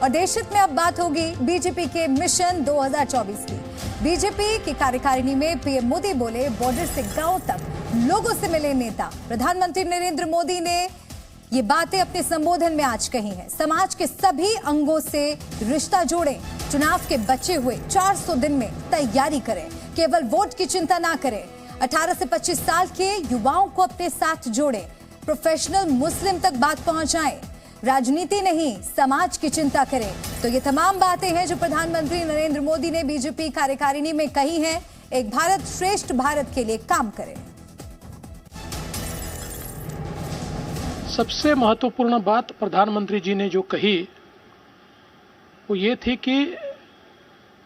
और देश हित में अब बात होगी बीजेपी के मिशन 2024 की। बीजेपी की कार्यकारिणी में पीएम मोदी बोले, बॉर्डर से गांव तक लोगों से मिले नेता। प्रधानमंत्री नरेंद्र मोदी ने ये बातें अपने संबोधन में आज कही हैं। समाज के सभी अंगों से रिश्ता जोड़ें, चुनाव के बचे हुए 400 दिन में तैयारी करें, केवल वोट की चिंता ना करें। 18 से 25 साल के युवाओं को अपने साथ जोड़ें, प्रोफेशनल मुस्लिम तक बात पहुंचाएं, राजनीति नहीं समाज की चिंता करें। तो ये तमाम बातें हैं जो प्रधानमंत्री नरेंद्र मोदी ने बीजेपी कार्यकारिणी में कही हैं। एक भारत श्रेष्ठ भारत के लिए काम करें। सबसे महत्वपूर्ण बात प्रधानमंत्री जी ने जो कही वो ये थी कि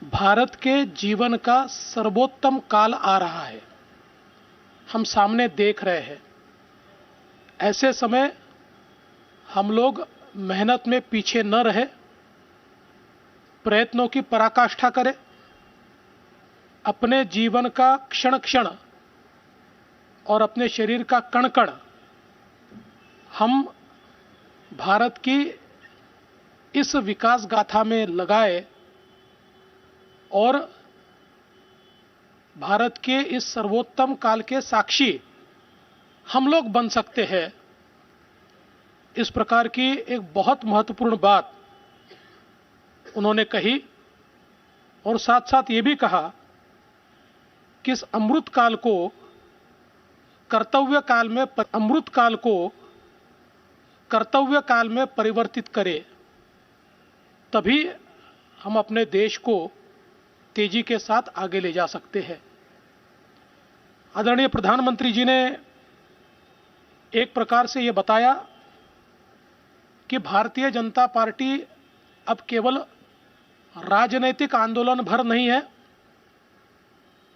भारत के जीवन का सर्वोत्तम काल आ रहा है, हम सामने देख रहे हैं। ऐसे समय हम लोग मेहनत में पीछे न रहे, प्रयत्नों की पराकाष्ठा करें, अपने जीवन का क्षण क्षण और अपने शरीर का कण कण हम भारत की इस विकास गाथा में लगाए और भारत के इस सर्वोत्तम काल के साक्षी हम लोग बन सकते हैं। इस प्रकार की एक बहुत महत्वपूर्ण बात उन्होंने कही और साथ साथ ये भी कहा कि इस अमृत काल को कर्तव्य काल में परिवर्तित करें, तभी हम अपने देश को तेजी के साथ आगे ले जा सकते हैं। आदरणीय प्रधानमंत्री जी ने एक प्रकार से ये बताया कि भारतीय जनता पार्टी अब केवल राजनैतिक आंदोलन भर नहीं है,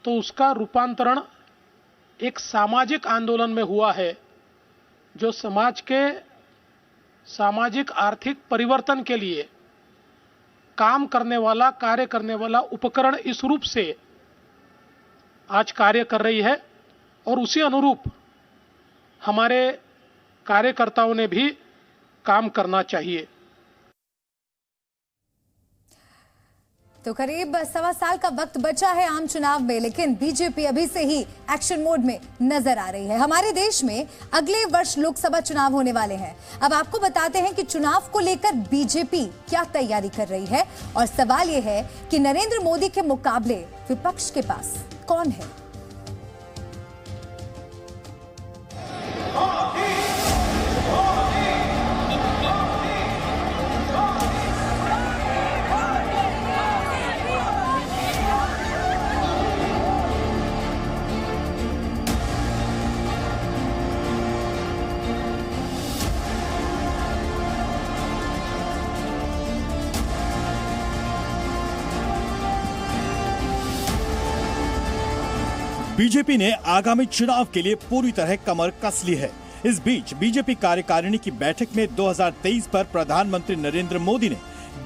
तो उसका रूपांतरण एक सामाजिक आंदोलन में हुआ है, जो समाज के सामाजिक आर्थिक परिवर्तन के लिए काम करने वाला, कार्य करने वाला उपकरण इस रूप से आज कार्य कर रही है और उसी अनुरूप हमारे कार्यकर्ताओं ने भी काम करना चाहिए। तो करीब 1.25 साल का वक्त बचा है आम चुनाव में, लेकिन बीजेपी अभी से ही एक्शन मोड में नजर आ रही है। हमारे देश में अगले वर्ष लोकसभा चुनाव होने वाले हैं। अब आपको बताते हैं कि चुनाव को लेकर बीजेपी क्या तैयारी कर रही है, और सवाल यह है कि नरेंद्र मोदी के मुकाबले विपक्ष के पास कौन है। बीजेपी ने आगामी चुनाव के लिए पूरी तरह कमर कस ली है। इस बीच बीजेपी कार्यकारिणी की बैठक में 2023 पर प्रधानमंत्री नरेंद्र मोदी ने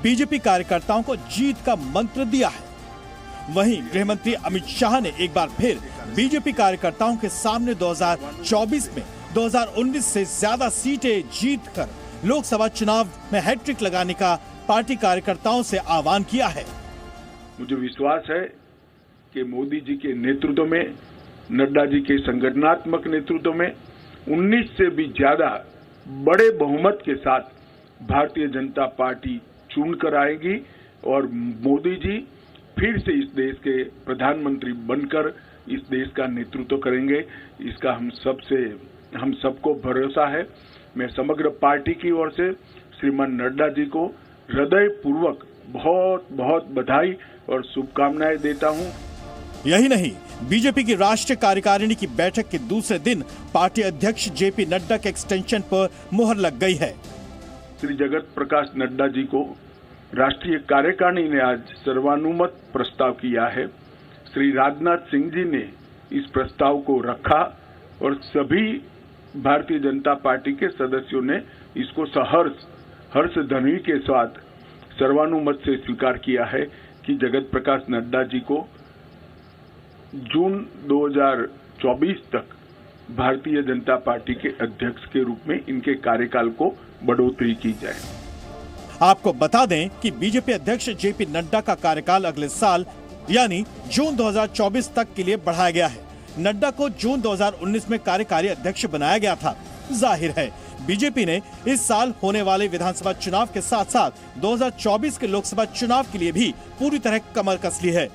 बीजेपी कार्यकर्ताओं को जीत का मंत्र दिया है। वहीं गृहमंत्री अमित शाह ने एक बार फिर बीजेपी कार्यकर्ताओं के सामने 2024 में 2019 से ज्यादा सीटें जीतकर लोकसभा चुनाव में हैट्रिक लगाने का पार्टी कार्यकर्ताओं से आह्वान किया है। मुझे विश्वास है कि मोदी जी के नेतृत्व में, नड्डा जी के संगठनात्मक नेतृत्व में 19 से भी ज्यादा बड़े बहुमत के साथ भारतीय जनता पार्टी चुनकर आएगी और मोदी जी फिर से इस देश के प्रधानमंत्री बनकर इस देश का नेतृत्व करेंगे। इसका हम सबको भरोसा है। मैं समग्र पार्टी की ओर से श्रीमान नड्डा जी को हृदय पूर्वक बहुत बहुत बधाई और शुभकामनाएं देता हूं। यही नहीं, बीजेपी की राष्ट्रीय कार्यकारिणी की बैठक के दूसरे दिन पार्टी अध्यक्ष जेपी नड्डा के एक्सटेंशन पर मुहर लग गई है। श्री जगत प्रकाश नड्डा जी को राष्ट्रीय कार्यकारिणी ने आज सर्वानुमत प्रस्ताव किया है। श्री राजनाथ सिंह जी ने इस प्रस्ताव को रखा और सभी भारतीय जनता पार्टी के सदस्यों ने इसको हर्ष ध्वनि के साथ सर्वानुमत से स्वीकार किया है कि जगत प्रकाश नड्डा जी को जून 2024 तक भारतीय जनता पार्टी के अध्यक्ष के रूप में इनके कार्यकाल को बढ़ोतरी की जाए। आपको बता दें कि बीजेपी अध्यक्ष जेपी नड्डा का कार्यकाल अगले साल यानी जून 2024 तक के लिए बढ़ाया गया है। नड्डा को जून 2019 में कार्यकारी अध्यक्ष बनाया गया था। जाहिर है बीजेपी ने इस साल होने वाले विधानसभा चुनाव के साथ साथ 2024 के लोकसभा चुनाव के लिए भी पूरी तरह कमर कस ली है।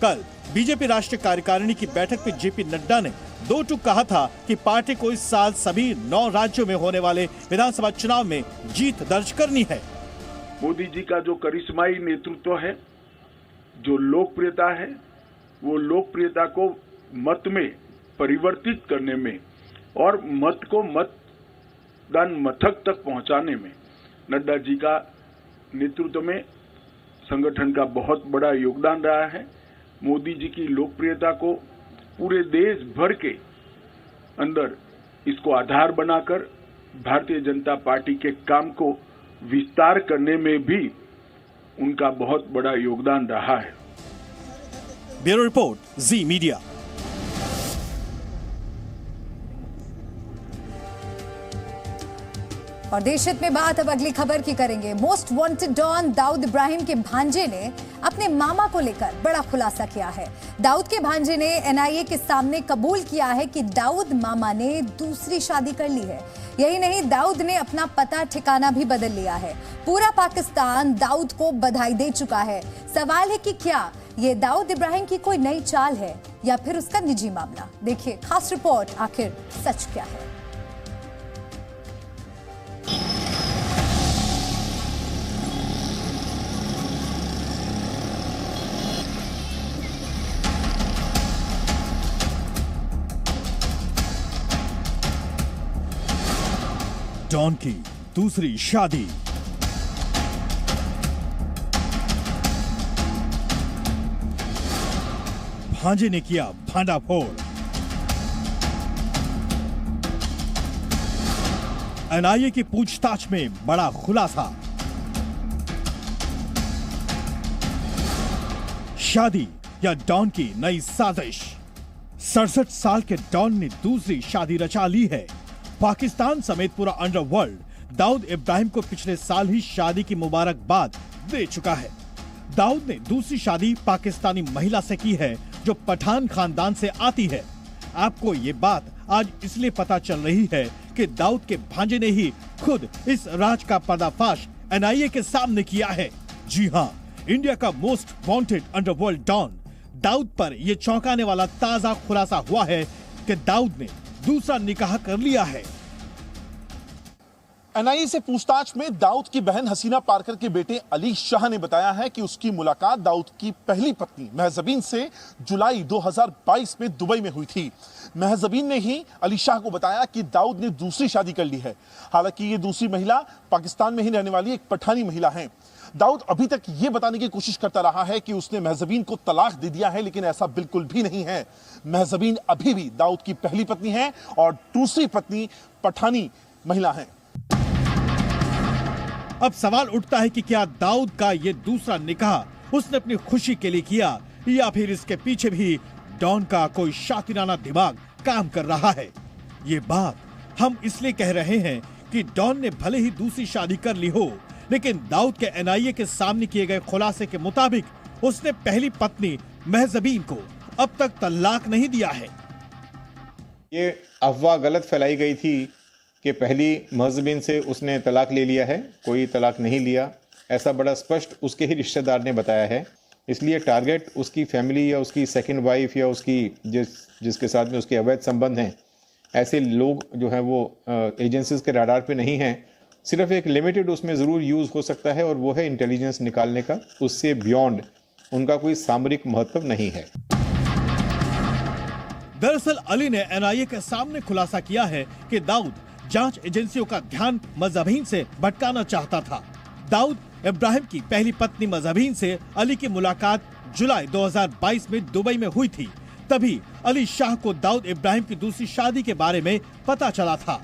कल बीजेपी राष्ट्रीय कार्यकारिणी की बैठक में जेपी नड्डा ने दो टूक कहा था कि पार्टी को इस साल सभी 9 राज्यों में होने वाले विधानसभा चुनाव में जीत दर्ज करनी है। मोदी जी का जो करिश्माई नेतृत्व है, जो लोकप्रियता है, वो लोकप्रियता को मत में परिवर्तित करने में और मत को मतदान मथक तक पहुंचाने में नड्डा जी का नेतृत्व में संगठन का बहुत बड़ा योगदान रहा है। मोदी जी की लोकप्रियता को पूरे देश भर के अंदर इसको आधार बनाकर भारतीय जनता पार्टी के काम को विस्तार करने में भी उनका बहुत बड़ा योगदान रहा है। ब्यूरो रिपोर्ट, जी मीडिया। और देश हित में बात अब अगली खबर की करेंगे। Most wanted don Dawood Ibrahim के भांजे ने अपने मामा को लेकर बड़ा खुलासा किया है। दाऊद के भांजे ने एनआईए के सामने कबूल किया है कि दाऊद मामा ने दूसरी शादी कर ली है। यही नहीं, दाऊद ने अपना पता ठिकाना भी बदल लिया है। पूरा पाकिस्तान दाऊद को बधाई दे चुका है। सवाल है कि क्या ये दाऊद इब्राहिम की कोई नई चाल है या फिर उसका निजी मामला? देखिए खास रिपोर्ट, आखिर सच क्या है। डॉन की दूसरी शादी। भांजे ने किया भांडाफोड़। एनआईए की पूछताछ में बड़ा खुलासा। शादी या डॉन की नई साजिश। 67 साल के डॉन ने दूसरी शादी रचा ली है। पाकिस्तान समेत पूरा अंडरवर्ल्ड दाऊद इब्राहिम को पिछले साल ही शादी की मुबारकबाद दे चुका है। दाऊद ने दूसरी शादी पाकिस्तानी महिला से की है जो पठान खानदान से आती है। आपको ये बात आज इसलिए पता चल रही है कि दाऊद के भांजे ने ही खुद इस राज का पर्दाफाश एनआईए के सामने किया है। जी हाँ, इंडिया का most wanted underworld don Dawood पर यह चौंकाने वाला ताजा खुलासा हुआ है कि दाऊद ने दूसरा निकाह कर लिया है। एनआईए से पूछताछ में दाऊद की बहन हसीना पारकर के बेटे अली शाह ने बताया है कि उसकी मुलाकात दाऊद की पहली पत्नी महजबीन से जुलाई 2022 में दुबई में हुई थी। महजबीन ने ही अली शाह को बताया कि दाऊद ने दूसरी शादी कर ली है। हालांकि ये दूसरी महिला पाकिस्तान में ही रहने वाली एक पठानी महिला है। दाऊद अभी तक ये बताने की कोशिश करता रहा है कि उसने महजबीन को तलाक दे दिया है, लेकिन ऐसा बिल्कुल भी नहीं है। महजबीन अभी भी दाऊद की पहली पत्नी है और दूसरी पत्नी पठानी महिला है। अब सवाल उठता है कि क्या दाऊद का ये दूसरा निकाह उसने अपनी खुशी के लिए किया या फिर इसके पीछे भी डॉन का कोई शातिराना दिमाग काम कर रहा है। ये बात हम इसलिए कह रहे हैं कि डॉन ने भले ही दूसरी शादी कर ली हो, लेकिन दाऊद के एनआईए के सामने किए गए खुलासे के मुताबिक उसने पहली पत्नी महजबीन को अब तक तलाक नहीं दिया है। ये अफवाह गलत फैलाई गई थी कि पहली महजबीन से उसने तलाक ले लिया है। कोई तलाक नहीं लिया, ऐसा बड़ा स्पष्ट उसके ही रिश्तेदार ने बताया है। इसलिए टारगेट उसकी फैमिली या उसकी सेकंड वाइफ या उसकी जिसके साथ में उसके अवैध संबंध हैं, ऐसे लोग जो हैं वो एजेंसीज के राडार पे नहीं हैं। सिर्फ एक लिमिटेड उसमें ज़रूर यूज़ हो सकता है और वो है इंटेलिजेंस निकालने का। उससे बियॉन्ड उनका कोई सामरिक महत्व नहीं है। दरअसल अली ने एनआईए के सामने खुलासा किया है कि दाऊद जांच एजेंसियों का ध्यान मजहबीन से भटकाना चाहता था। दाऊद इब्राहिम की पहली पत्नी मजहबीन से अली की मुलाकात जुलाई 2022 में दुबई में हुई थी। तभी अली शाह को दाऊद इब्राहिम की दूसरी शादी के बारे में पता चला था।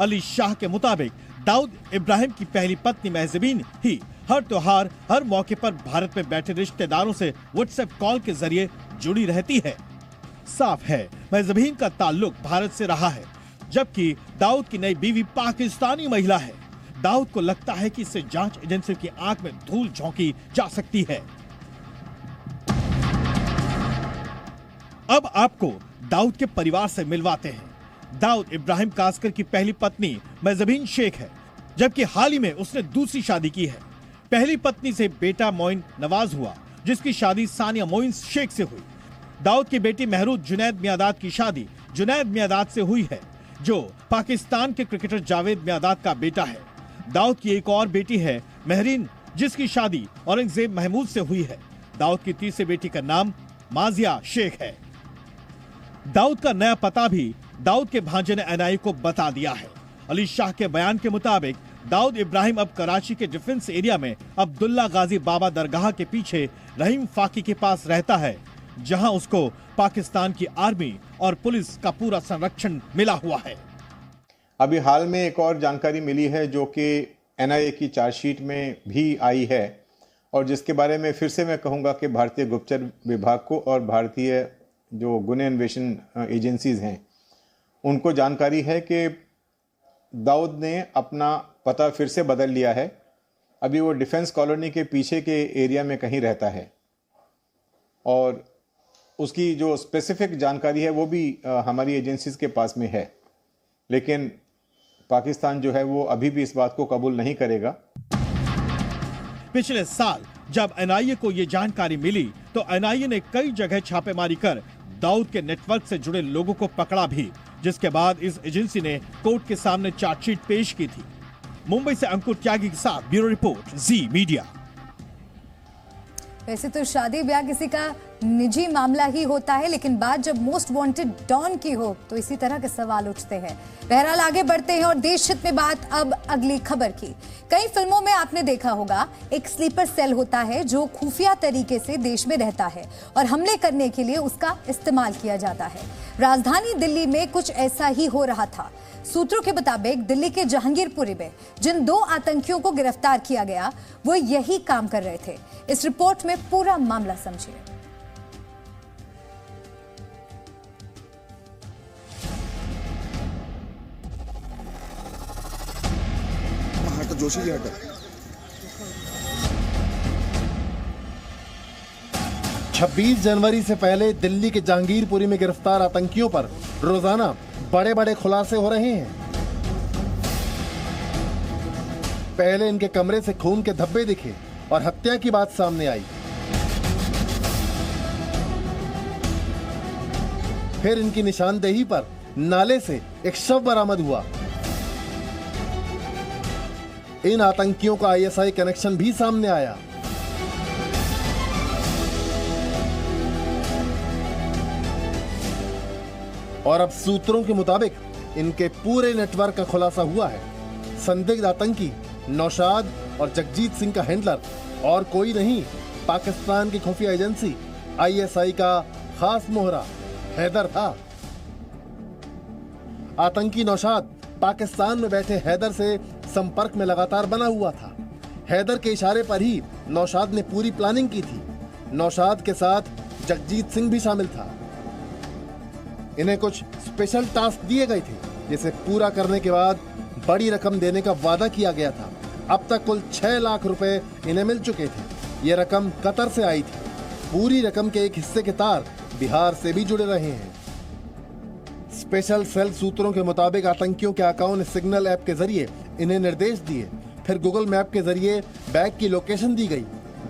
अली शाह के मुताबिक दाऊद इब्राहिम की पहली पत्नी महजबीन ही हर त्योहार, हर मौके पर भारत में बैठे रिश्तेदारों से व्हाट्सएप कॉल के जरिए जुड़ी रहती है। साफ है महजबीन का ताल्लुक भारत से रहा है, जबकि दाऊद की नई बीवी पाकिस्तानी महिला है। दाऊद को लगता है कि इससे जांच एजेंसियों की आंख में धूल झोंकी जा सकती है। अब आपको दाऊद के परिवार से मिलवाते हैं। दाऊद इब्राहिम कासकर की पहली पत्नी महजबीन शेख है, जबकि हाल ही में उसने दूसरी शादी की है। पहली पत्नी से बेटा मोइन नवाज हुआ, जिसकी शादी सानिया मोइन शेख से हुई। दाऊद की बेटी महरूद जुनैद मियादाद की शादी जुनैद मियादाद से हुई है, जो पाकिस्तान के क्रिकेटर जावेद मियादाद का बेटा है। दाऊद की एक और बेटी है महरीन, जिसकी शादी औरंगजेब महमूद से हुई है। दाऊद की तीसरी बेटी का नाम माजिया शेख है। दाऊद का नया पता भी दाऊद के भांजे ने एनआईए को बता दिया है। अली शाह के बयान के मुताबिक दाऊद इब्राहिम अब कराची के डिफेंस एरिया में अब्दुल्ला गाजी बाबा दरगाह के पीछे रहीम फाकी के पास रहता है, जहां उसको पाकिस्तान की आर्मी और पुलिस का पूरा संरक्षण मिला हुआ है। अभी हाल में एक और जानकारी मिली है जो कि एनआईए की चार्जशीट में भी आई है, और जिसके बारे में फिर से मैं कहूंगा कि भारतीय गुप्तचर विभाग को और भारतीय जो गुने अन्वेषण एजेंसीज हैं उनको जानकारी है कि दाऊद ने अपना पता फिर से बदल लिया है। अभी वो डिफेंस कॉलोनी के पीछे के एरिया में कहीं रहता है, और उसकी जो स्पेसिफिक जानकारी है वो भी हमारी एजेंसीज के पास में है, लेकिन पाकिस्तान जो है वो अभी भी इस बात को कबूल नहीं करेगा। पिछले साल जब एनआईए को ये जानकारी मिली तो एनआईए ने कई जगह छापेमारी कर दाऊद के नेटवर्क से जुड़े लोगों को पकड़ा भी, जिसके बाद इस एजेंसी ने कोर्ट के सामने चार्जशीट पेश की थी। मुंबई से अंकुर त्यागी के साथ ब्यूरो रिपोर्ट, जी मीडिया। वैसे तो शादी ब्याह किसी का निजी मामला ही होता है, लेकिन बात जब मोस्ट वांटेड डॉन की हो तो इसी तरह के सवाल उठते हैं। बहरहाल आगे बढ़ते हैं और देश हित में बात अब अगली खबर की। कई फिल्मों में आपने देखा होगा एक स्लीपर सेल होता है जो खुफिया तरीके से देश में रहता है और हमले करने के लिए उसका इस्तेमाल किया जाता है। राजधानी दिल्ली में कुछ ऐसा ही हो रहा था। सूत्रों के मुताबिक दिल्ली के जहांगीरपुरी में जिन 2 आतंकियों को गिरफ्तार किया गया वो यही काम कर रहे थे। इस रिपोर्ट में पूरा मामला समझिए। जोशी जी हटा। 26 जनवरी से पहले दिल्ली के जहांगीरपुरी में गिरफ्तार आतंकियों पर रोजाना बड़े बड़े खुलासे हो रहे हैं। पहले इनके कमरे से खून के धब्बे दिखे और हत्या की बात सामने आई। फिर इनकी निशानदेही पर नाले से एक शव बरामद हुआ। इन आतंकियों का आईएसआई कनेक्शन भी सामने आया। और अब सूत्रों के मुताबिक इनके पूरे नेटवर्क का खुलासा हुआ है। संदिग्ध आतंकी नौशाद और जगजीत सिंह का हैंडलर और कोई नहीं, पाकिस्तान की खुफिया एजेंसी आईएसआई का खास मोहरा हैदर था। आतंकी नौशाद पाकिस्तान में बैठे हैदर से संपर्क में लगातार बना हुआ था। हैदर के इशारे पर ही नौशाद ने पूरी प्लानिंग की थी। नौशाद के साथ जगजीत सिंह भी शामिल था। इन्हें कुछ स्पेशल टास्क दिए गए थे, जिसे पूरा करने के बाद बड़ी रकम देने का वादा किया गया था। अब तक कुल 6 लाख रुपए इन्हें मिल चुके थे। ये रकम कतर से आई थी। पूरी रकम के एक हिस्से के तार बिहार से भी जुड़े रहे हैं। स्पेशल सेल सूत्रों के मुताबिक आतंकियों के आकाओं ने सिग्नल ऐप के जरिए इन्हें निर्देश दिए। फिर गूगल मैप के जरिए बैग की लोकेशन दी गई।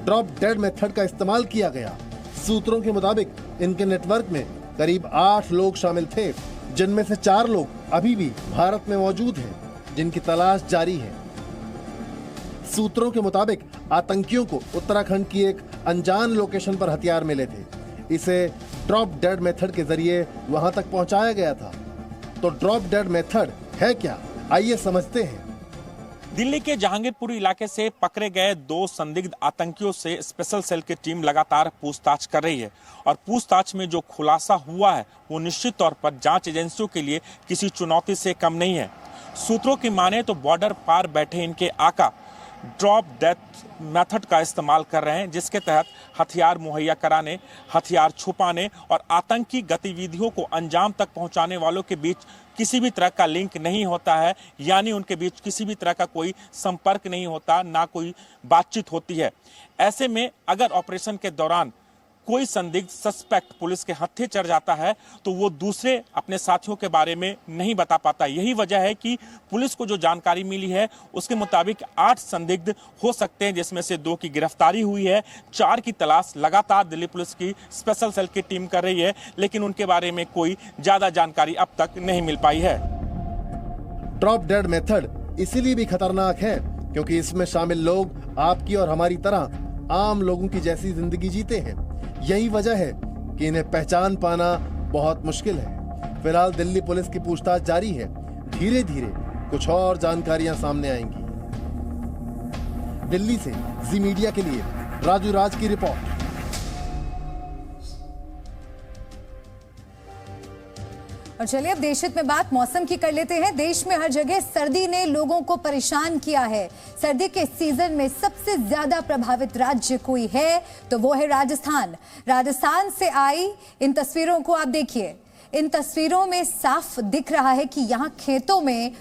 ड्रॉप डेड मेथड का इस्तेमाल किया गया। सूत्रों के मुताबिक इनके नेटवर्क में करीब 8 लोग शामिल थे, जिनमें से 4 लोग अभी भी भारत में मौजूद हैं, जिनकी तलाश जारी है। सूत्रों के मुताबिक आतंकियों को उत्तराखंड की एक अनजान लोकेशन पर हथियार मिले थे। इसे ड्रॉप डेड मेथड के जरिए वहां तक पहुंचाया गया था। तो ड्रॉप डेड मेथड है क्या, आइए समझते हैं। दिल्ली के जहांगीरपुरी इलाके से पकड़े गए 2 संदिग्ध आतंकियों से स्पेशल सेल की टीम लगातार पूछताछ कर रही है और पूछताछ में जो खुलासा हुआ है वो निश्चित तौर पर जांच एजेंसियों के लिए किसी चुनौती से कम नहीं है। सूत्रों की माने तो बॉर्डर पार बैठे इनके आका ड्रॉप डेथ मेथड का इस्तेमाल कर रहे हैं, जिसके तहत हथियार मुहैया कराने, हथियार छुपाने और आतंकी गतिविधियों को अंजाम तक पहुंचाने वालों के बीच किसी भी तरह का लिंक नहीं होता है, यानी उनके बीच किसी भी तरह का कोई संपर्क नहीं होता, ना कोई बातचीत होती है। ऐसे में अगर ऑपरेशन के दौरान कोई संदिग्ध सस्पेक्ट पुलिस के हत्थे चढ़ जाता है तो वो दूसरे अपने साथियों के बारे में नहीं बता पाता। यही वजह है कि पुलिस को जो जानकारी मिली है उसके मुताबिक 8 संदिग्ध हो सकते हैं, जिसमें से 2 की गिरफ्तारी हुई है। 4 की तलाश लगातार दिल्ली पुलिस की स्पेशल सेल की टीम कर रही है, लेकिन उनके बारे में कोई ज्यादा जानकारी अब तक नहीं मिल पाई है। ड्रॉप डेड मेथड इसीलिए भी खतरनाक है क्योंकि इसमें शामिल लोग आपकी और हमारी तरह आम लोगों की जैसी जिंदगी जीते हैं। यही वजह है कि इन्हें पहचान पाना बहुत मुश्किल है। फिलहाल दिल्ली पुलिस की पूछताछ जारी है। धीरे धीरे कुछ और जानकारियां सामने आएंगी। दिल्ली से जी मीडिया के लिए राजू राज की रिपोर्ट। और चलिए अब देश हित में बात मौसम की कर लेते हैं। देश में हर जगह सर्दी ने लोगों को परेशान किया है। सर्दी के सीजन में सबसे ज्यादा प्रभावित राज्य कोई है तो वो है राजस्थान। राजस्थान से आई इन तस्वीरों को आप देखिए। इन तस्वीरों में साफ दिख रहा है कि यहाँ खेतों में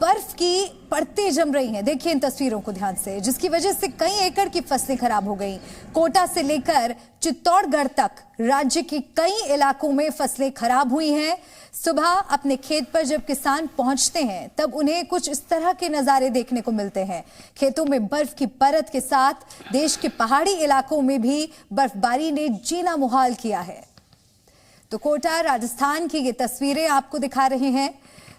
बर्फ की परतें जम रही हैं। देखिए इन तस्वीरों को ध्यान से, जिसकी वजह से कई एकड़ की फसलें खराब हो गई। कोटा से लेकर चित्तौड़गढ़ तक राज्य के कई इलाकों में फसलें खराब हुई हैं। सुबह अपने खेत पर जब किसान पहुंचते हैं तब उन्हें कुछ इस तरह के नजारे देखने को मिलते हैं। खेतों में बर्फ की परत के साथ देश के पहाड़ी इलाकों में भी बर्फबारी ने जीना मुहाल किया है। तो कोटा राजस्थान की ये तस्वीरें आपको दिखा रहे हैं।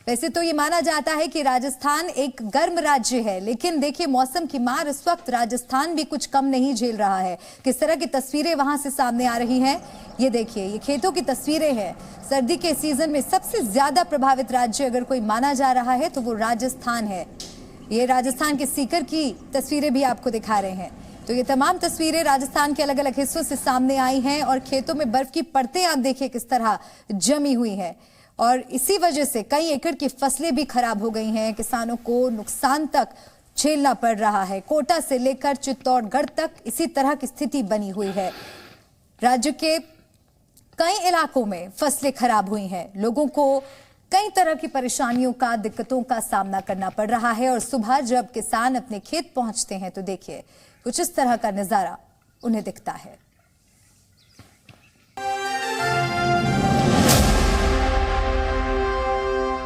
वैसे तो ये माना जाता है कि राजस्थान एक गर्म राज्य है, लेकिन देखिए मौसम की मार इस वक्त राजस्थान भी कुछ कम नहीं झेल रहा है। किस तरह की तस्वीरें वहां से सामने आ रही हैं ये देखिए। ये खेतों की तस्वीरें हैं। सर्दी के सीजन में सबसे ज्यादा प्रभावित राज्य अगर कोई माना जा रहा है तो वो राजस्थान है। ये राजस्थान के सीकर की तस्वीरें भी आपको दिखा रहे हैं। तो ये तमाम तस्वीरें राजस्थान के अलग अलग हिस्सों से सामने आई हैं और खेतों में बर्फ की परतें आप देखिए किस तरह जमी हुई है और इसी वजह से कई एकड़ की फसलें भी खराब हो गई हैं। किसानों को नुकसान तक झेलना पड़ रहा है। कोटा से लेकर चित्तौड़गढ़ तक इसी तरह की स्थिति बनी हुई है। राज्य के कई इलाकों में फसलें खराब हुई हैं। लोगों को कई तरह की परेशानियों का, दिक्कतों का सामना करना पड़ रहा है और सुबह जब किसान अपने खेत पहुंचते हैं तो देखिए कुछ इस तरह का नजारा उन्हें दिखता है।